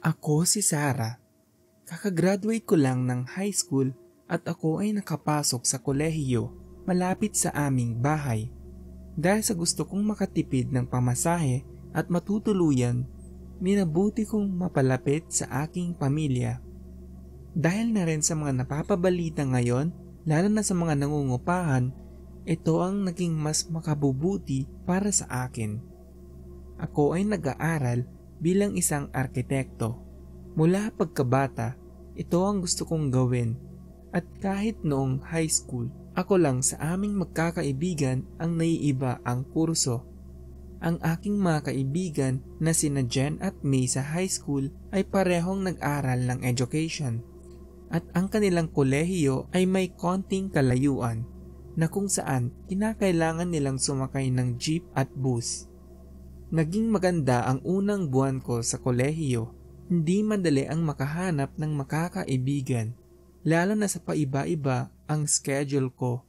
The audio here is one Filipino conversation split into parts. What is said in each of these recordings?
Ako si Sarah. Kakagraduate ko lang ng high school at ako ay nakapasok sa kolehiyo malapit sa aming bahay. Dahil sa gusto kong makatipid ng pamasahe at matutuluyan, minabuti kong mapalapit sa aking pamilya. Dahil na rin sa mga napapabalita ngayon, lalo na sa mga nangungupahan, ito ang naging mas makabubuti para sa akin. Ako ay nag-aaral bilang isang arkitekto. Mula pagkabata, ito ang gusto kong gawin. At kahit noong high school, ako lang sa aming magkakaibigan ang naiiba ang kurso. Ang aking mga kaibigan na sina Jen at May sa high school ay parehong nag-aral ng education. At ang kanilang kolehiyo ay may konting kalayuan na kung saan kinakailangan nilang sumakay ng jeep at bus. Naging maganda ang unang buwan ko sa kolehiyo. Hindi madali ang makahanap ng makakaibigan, lalo na sa paiba-iba ang schedule ko.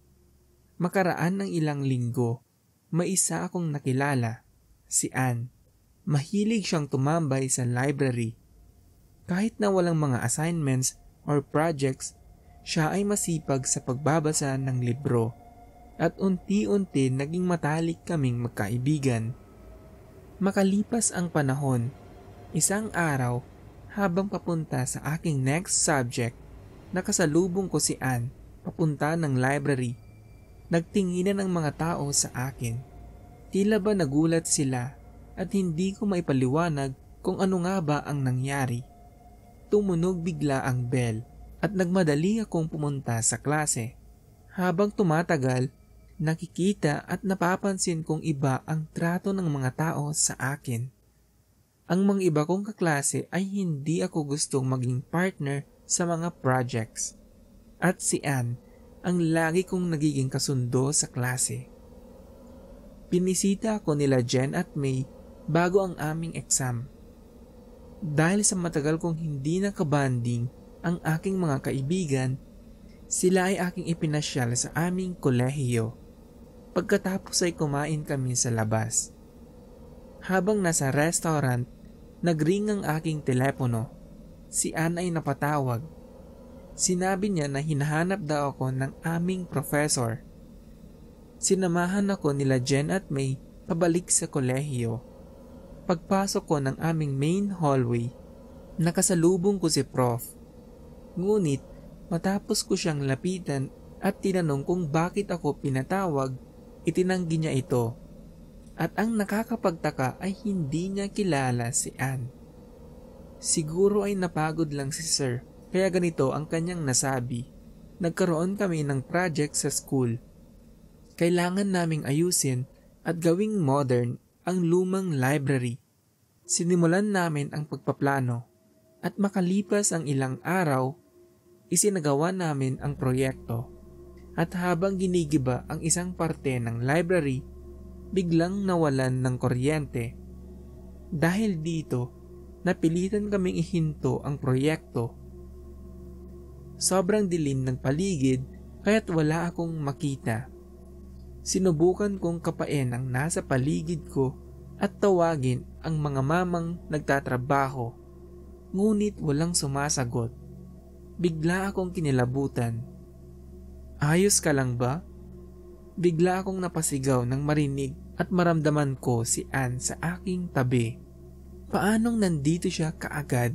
Makaraan ng ilang linggo, may isa akong nakilala, si Ann. Mahilig siyang tumambay sa library. Kahit na walang mga assignments or projects, siya ay masipag sa pagbabasa ng libro. At unti-unti naging matalik kaming magkaibigan. Makalipas ang panahon, isang araw habang papunta sa aking next subject, nakasalubong ko si Ann papunta ng library. Nagtinginan ang mga tao sa akin. Tila ba nagulat sila at hindi ko maipaliwanag kung ano nga ba ang nangyari. Tumunog bigla ang bell at nagmadali akong pumunta sa klase. Habang tumatagal, nakikita at napapansin kong iba ang trato ng mga tao sa akin. Ang mga iba kong kaklase ay hindi ako gustong maging partner sa mga projects. At si Ann ang lagi kong nagiging kasundo sa klase. Pinisita ako nila Jen at May bago ang aming exam. Dahil sa matagal kong hindi nakabanding ang aking mga kaibigan, sila ay aking ipinasyal sa aming kolehiyo. Pagkatapos ay kumain kami sa labas. Habang nasa restaurant, nagring ang aking telepono. Si Ann ay napatawag. Sinabi niya na hinahanap daw ako ng aming professor. Sinamahan ako nila Jen at May pabalik sa kolehiyo. Pagpasok ko ng aming main hallway, nakasalubong ko si Prof. Ngunit matapos ko siyang lapitan at tinanong kung bakit ako pinatawag, itinanggi niya ito. At ang nakakapagtaka ay hindi niya kilala si Ann. Siguro ay napagod lang si Sir, kaya ganito ang kanyang nasabi. Nagkaroon kami ng project sa school. Kailangan naming ayusin at gawing modern ang lumang library. Sinimulan namin ang pagpaplano at makalipas ang ilang araw, isinagawa namin ang proyekto. At habang ginigiba ang isang parte ng library, biglang nawalan ng kuryente. Dahil dito, napilitan kaming ihinto ang proyekto. Sobrang dilim ng paligid kaya't wala akong makita. Sinubukan kong kapain ang nasa paligid ko at tawagin ang mga mamang nagtatrabaho. Ngunit walang sumasagot. Bigla akong kinilabutan. Ayos ka lang ba? Bigla akong napasigaw nang marinig at maramdaman ko si Ann sa aking tabi. Paanong nandito siya kaagad?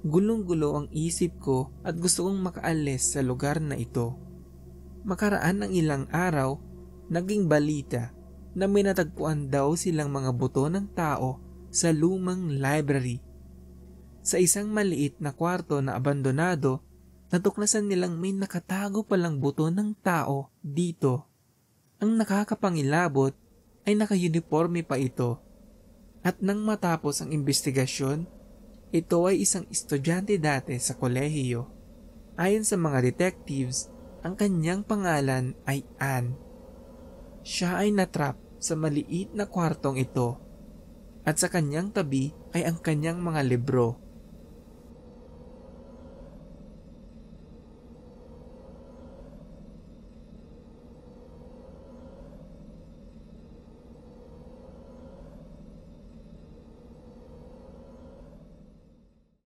Gulong-gulo ang isip ko at gusto kong makaalis sa lugar na ito. Makaraan ng ilang araw, naging balita na may natagpuan daw silang mga buto ng tao sa lumang library. Sa isang maliit na kwarto na abandonado, natuklasan nilang may nakatago palang buto ng tao dito. Ang nakakapangilabot ay naka-uniforme pa ito. At nang matapos ang investigasyon, ito ay isang estudyante dati sa kolehiyo. Ayon sa mga detectives, ang kanyang pangalan ay Ann. Siya ay natrap sa maliit na kwartong ito. At sa kanyang tabi ay ang kanyang mga libro.